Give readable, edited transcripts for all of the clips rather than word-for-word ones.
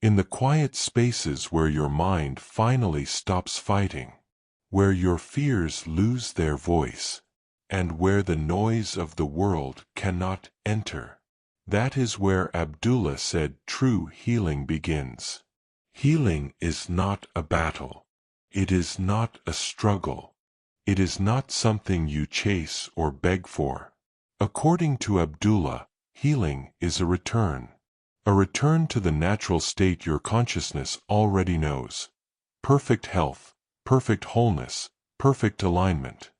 in the quiet spaces where your mind finally stops fighting, where your fears lose their voice, and where the noise of the world cannot enter. That is where Abdullah said true healing begins. Healing is not a battle. It is not a struggle. It is not something you chase or beg for. According to Abdullah, healing is a return to the natural state your consciousness already knows. Perfect health, perfect wholeness, perfect alignment.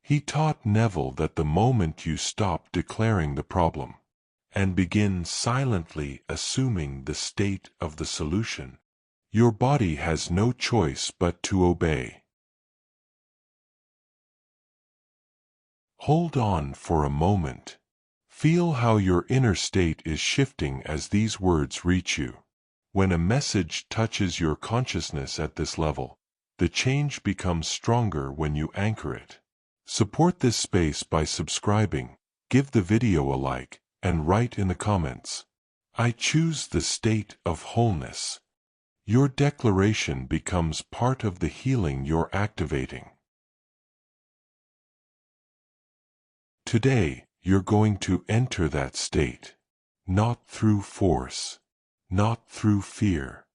He taught Neville that the moment you stop declaring the problem and begin silently assuming the state of the solution, your body has no choice but to obey. Hold on for a moment. Feel how your inner state is shifting as these words reach you. When a message touches your consciousness at this level, the change becomes stronger when you anchor it. Support this space by subscribing, give the video a like, and write in the comments, "I choose the state of wholeness." Your declaration becomes part of the healing you're activating. Today, you're going to enter that state, not through force, not through fear,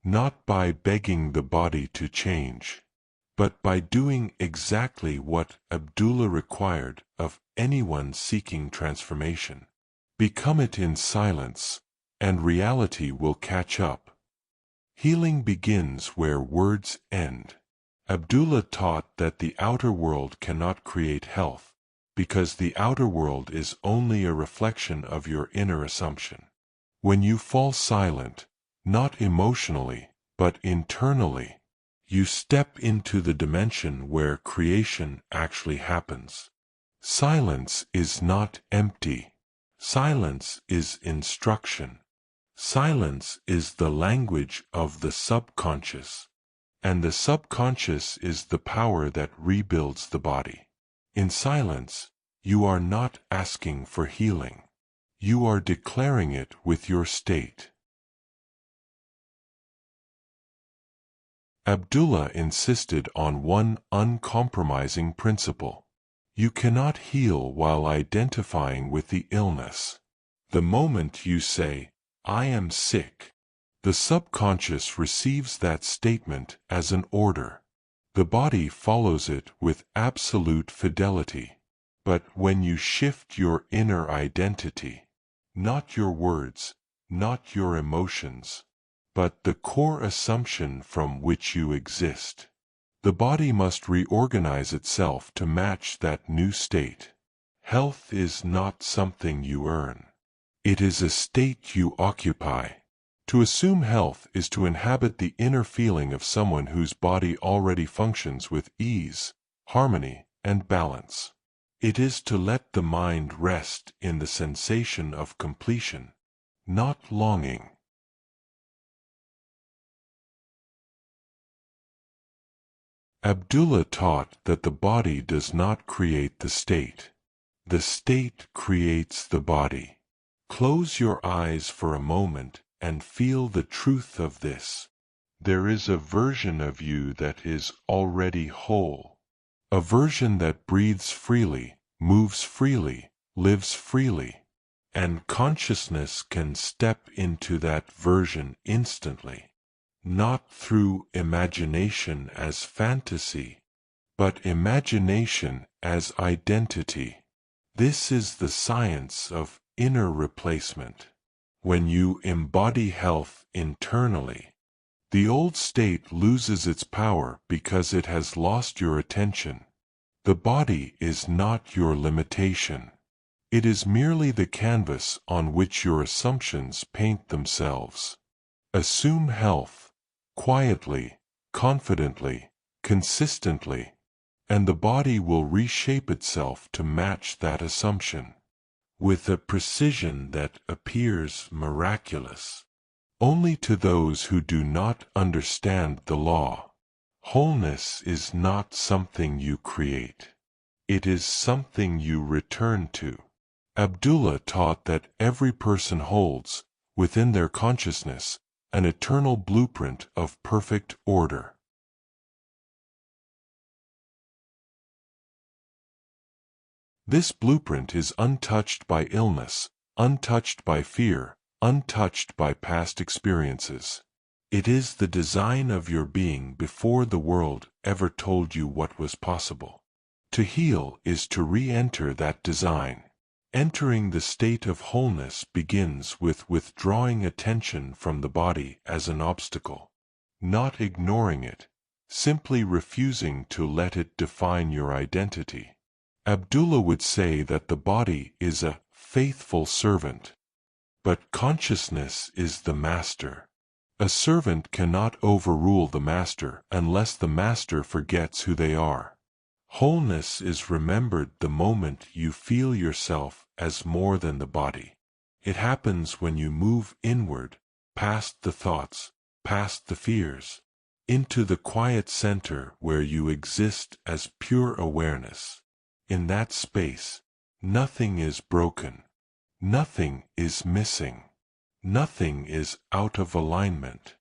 not by begging the body to change, but by doing exactly what Abdullah required of anyone seeking transformation. Become it in silence, and reality will catch up. Healing begins where words end. Abdullah taught that the outer world cannot create health, because the outer world is only a reflection of your inner assumption. When you fall silent, not emotionally, but internally, you step into the dimension where creation actually happens. Silence is not empty. Silence is instruction. Silence is the language of the subconscious, and the subconscious is the power that rebuilds the body. In silence, you are not asking for healing. You are declaring it with your state. Abdullah insisted on one uncompromising principle. You cannot heal while identifying with the illness. The moment you say, "I am sick," the subconscious receives that statement as an order. The body follows it with absolute fidelity. But when you shift your inner identity, not your words, not your emotions, but the core assumption from which you exist, the body must reorganize itself to match that new state. Health is not something you earn. It is a state you occupy. To assume health is to inhabit the inner feeling of someone whose body already functions with ease, harmony, and balance. It is to let the mind rest in the sensation of completion, not longing. Abdullah taught that the body does not create the state. The state creates the body. Close your eyes for a moment and feel the truth of this. There is a version of you that is already whole. A version that breathes freely, moves freely, lives freely. And consciousness can step into that version instantly. Not through imagination as fantasy, but imagination as identity. This is the science of inner replacement. When you embody health internally, the old state loses its power because it has lost your attention. The body is not your limitation. It is merely the canvas on which your assumptions paint themselves. Assume health, quietly, confidently, consistently, and the body will reshape itself to match that assumption, with a precision that appears miraculous only to those who do not understand the law. Wholeness is not something you create. It is something you return to. Abdullah taught that every person holds, within their consciousness, an eternal blueprint of perfect order. This blueprint is untouched by illness, untouched by fear, untouched by past experiences. It is the design of your being before the world ever told you what was possible. To heal is to re-enter that design. Entering the state of wholeness begins with withdrawing attention from the body as an obstacle. Not ignoring it, simply refusing to let it define your identity. Abdullah would say that the body is a faithful servant, but consciousness is the master. A servant cannot overrule the master unless the master forgets who they are. Wholeness is remembered the moment you feel yourself as more than the body. It happens when you move inward, past the thoughts, past the fears, into the quiet center where you exist as pure awareness. In that space, nothing is broken, nothing is missing, nothing is out of alignment.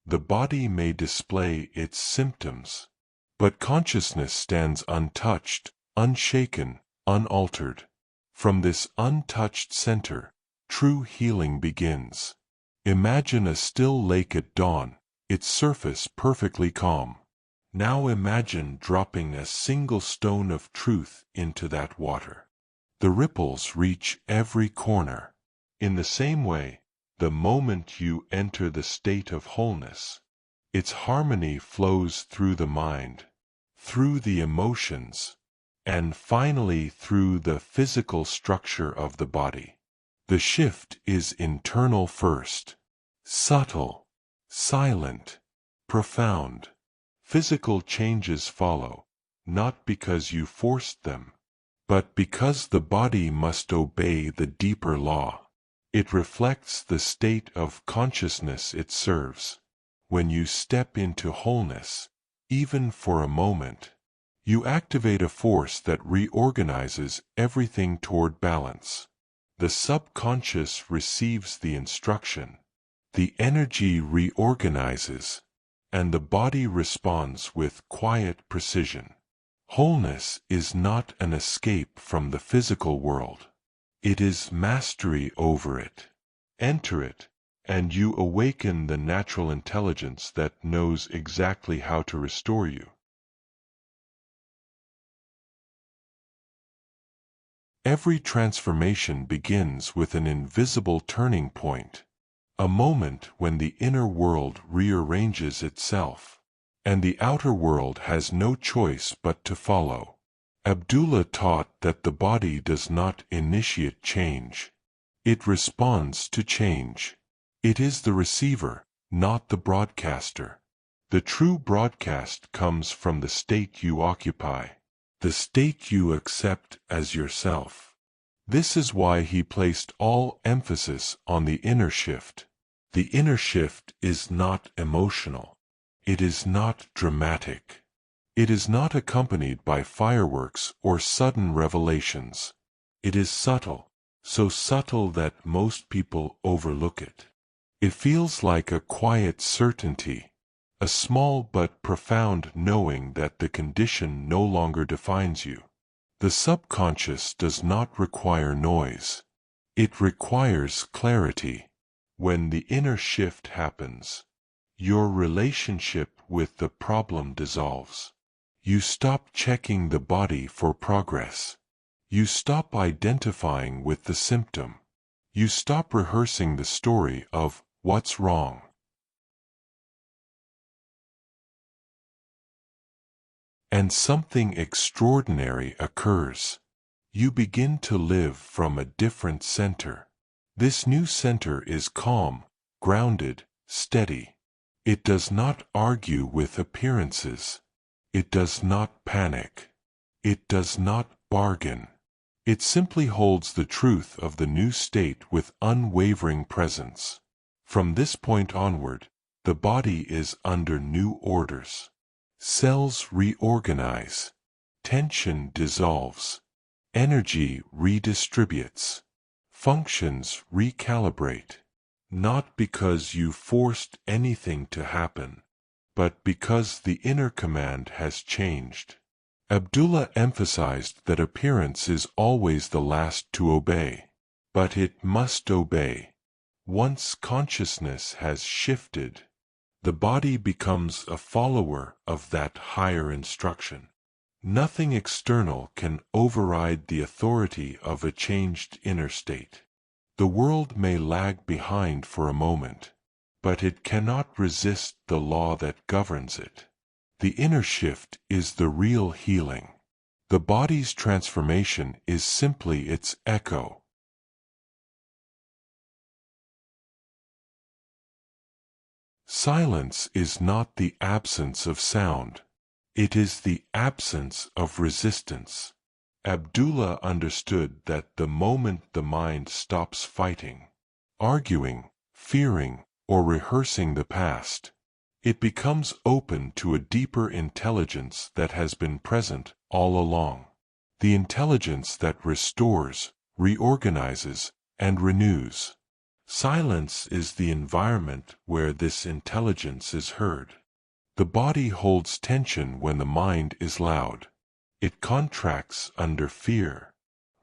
The body may display its symptoms, but consciousness stands untouched, unshaken, unaltered. From this untouched center, true healing begins. Imagine a still lake at dawn, its surface perfectly calm. Now imagine dropping a single stone of truth into that water. The ripples reach every corner. In the same way, the moment you enter the state of wholeness, its harmony flows through the mind, through the emotions, and finally through the physical structure of the body. The shift is internal first, subtle, silent, profound. Physical changes follow, not because you forced them, but because the body must obey the deeper law. It reflects the state of consciousness it serves. When you step into wholeness, even for a moment, you activate a force that reorganizes everything toward balance. The subconscious receives the instruction, the energy reorganizes, and the body responds with quiet precision. Wholeness is not an escape from the physical world. It is mastery over it. Enter it, and you awaken the natural intelligence that knows exactly how to restore you. Every transformation begins with an invisible turning point, a moment when the inner world rearranges itself, and the outer world has no choice but to follow. Abdullah taught that the body does not initiate change. It responds to change. It is the receiver, not the broadcaster. The true broadcast comes from the state you occupy, the state you accept as yourself. This is why he placed all emphasis on the inner shift. The inner shift is not emotional. It is not dramatic. It is not accompanied by fireworks or sudden revelations. It is subtle, so subtle that most people overlook it. It feels like a quiet certainty, a small but profound knowing that the condition no longer defines you. The subconscious does not require noise. It requires clarity. When the inner shift happens, your relationship with the problem dissolves. You stop checking the body for progress. You stop identifying with the symptom. You stop rehearsing the story of what's wrong. And something extraordinary occurs. You begin to live from a different center. This new center is calm, grounded, steady. It does not argue with appearances. It does not panic. It does not bargain. It simply holds the truth of the new state with unwavering presence. From this point onward, the body is under new orders. Cells reorganize. Tension dissolves. Energy redistributes. functions recalibrate, not because you forced anything to happen, but because the inner command has changed. Abdullah emphasized that appearance is always the last to obey, but it must obey. Once consciousness has shifted, the body becomes a follower of that higher instruction. Nothing external can override the authority of a changed inner state. The world may lag behind for a moment, but it cannot resist the law that governs it. The inner shift is the real healing. The body's transformation is simply its echo. Silence is not the absence of sound. It is the absence of resistance. Abdullah understood that the moment the mind stops fighting, arguing, fearing, or rehearsing the past, it becomes open to a deeper intelligence that has been present all along. The intelligence that restores, reorganizes, and renews. Silence is the environment where this intelligence is heard. The body holds tension when the mind is loud. It contracts under fear,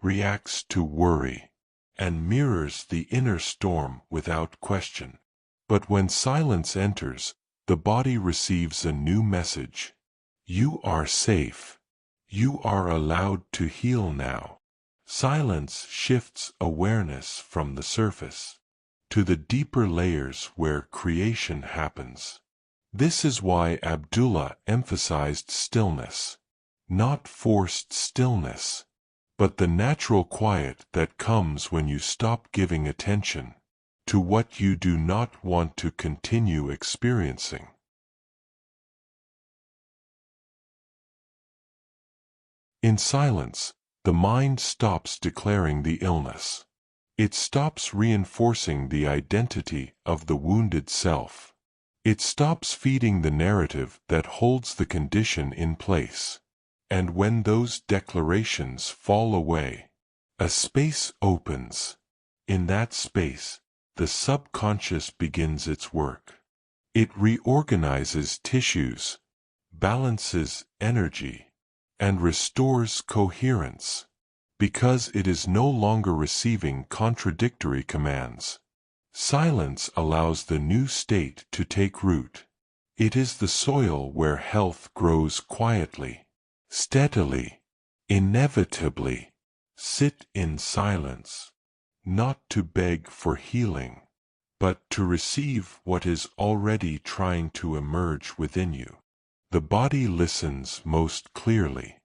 reacts to worry, and mirrors the inner storm without question. But when silence enters, the body receives a new message. You are safe. You are allowed to heal now. Silence shifts awareness from the surface to the deeper layers where creation happens. This is why Abdullah emphasized stillness, not forced stillness, but the natural quiet that comes when you stop giving attention to what you do not want to continue experiencing. In silence, the mind stops declaring the illness. It stops reinforcing the identity of the wounded self. It stops feeding the narrative that holds the condition in place. And when those declarations fall away, a space opens. In that space, the subconscious begins its work. It reorganizes tissues, balances energy, and restores coherence, because it is no longer receiving contradictory commands. Silence allows the new state to take root. It is the soil where health grows quietly, steadily, inevitably. Sit in silence, not to beg for healing, but to receive what is already trying to emerge within you. The body listens most clearly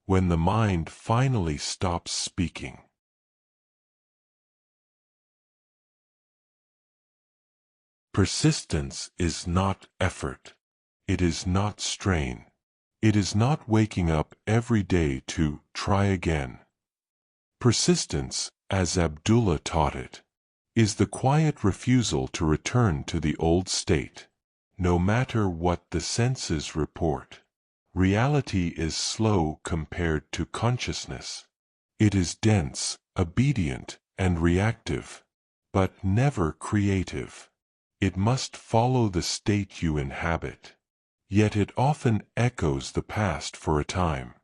when the mind finally stops speaking. Persistence is not effort. It is not strain. It is not waking up every day to try again. Persistence, as Abdullah taught it, is the quiet refusal to return to the old state, no matter what the senses report. Reality is slow compared to consciousness. It is dense, obedient, and reactive, but never creative. It must follow the state you inhabit. Yet it often echoes the past for a time,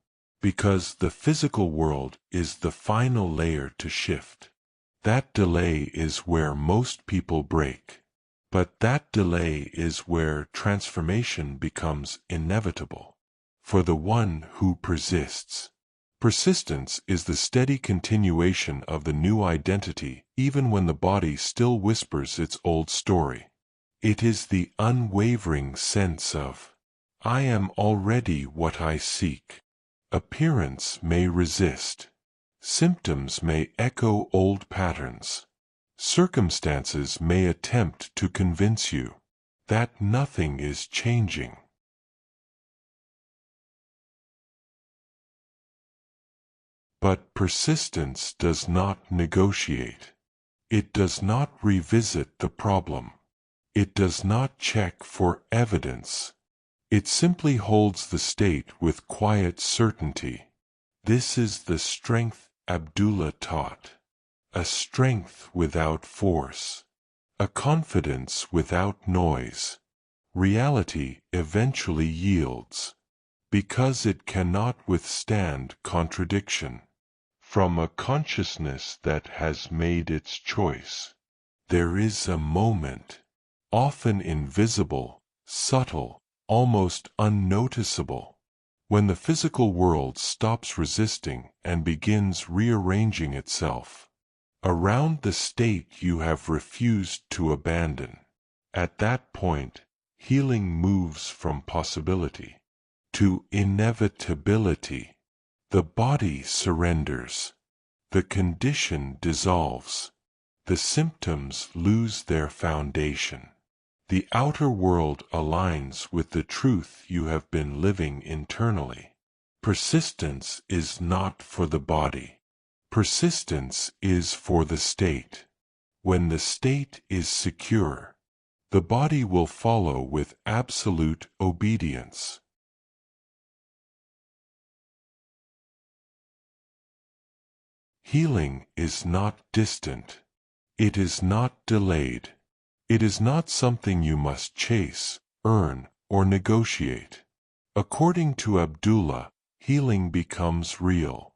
because the physical world is the final layer to shift. That delay is where most people break. But that delay is where transformation becomes inevitable. For the one who persists. Persistence is the steady continuation of the new identity even when the body still whispers its old story. It is the unwavering sense of, I am already what I seek. Appearance may resist. Symptoms may echo old patterns. Circumstances may attempt to convince you that nothing is changing. But persistence does not negotiate. It does not revisit the problem. It does not check for evidence. It simply holds the state with quiet certainty. This is the strength Abdullah taught. a strength without force, a confidence without noise. Reality eventually yields, because it cannot withstand contradiction. From a consciousness that has made its choice, there is a moment, often invisible, subtle, almost unnoticeable, when the physical world stops resisting and begins rearranging itself around the state you have refused to abandon. At that point, healing moves from possibility to inevitability. The body surrenders. The condition dissolves. The symptoms lose their foundation. The outer world aligns with the truth you have been living internally. Persistence is not for the body. Persistence is for the state. When the state is secure, the body will follow with absolute obedience. Healing is not distant. It is not delayed. It is not something you must chase, earn, or negotiate. According to Abdullah, healing becomes real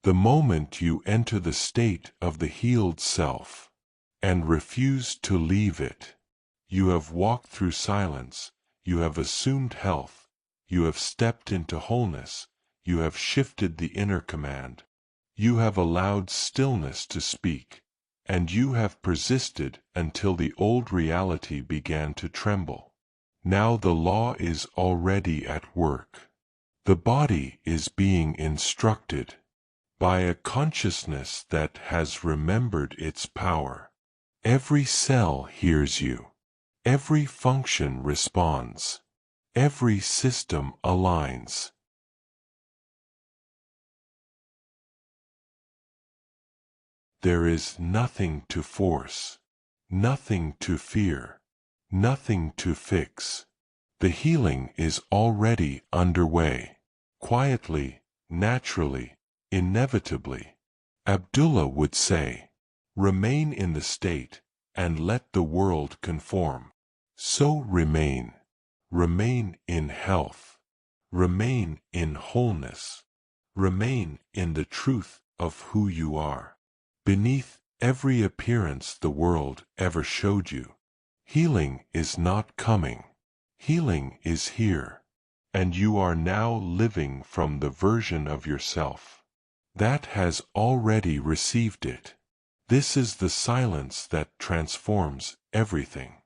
the moment you enter the state of the healed self and refuse to leave it. You have walked through silence, you have assumed health, you have stepped into wholeness, you have shifted the inner command, you have allowed stillness to speak, and you have persisted until the old reality began to tremble. Now the law is already at work. The body is being instructed by a consciousness that has remembered its power. Every cell hears you. Every function responds. Every system aligns. There is nothing to force, nothing to fear, nothing to fix. The healing is already underway. Quietly, naturally, inevitably. Abdullah would say, "Remain in the state, and let the world conform." So remain. Remain in health. Remain in wholeness. Remain in the truth of who you are. Beneath every appearance the world ever showed you. Healing is not coming. Healing is here. And you are now living from the version of yourself that has already received it. This is the silence that transforms everything.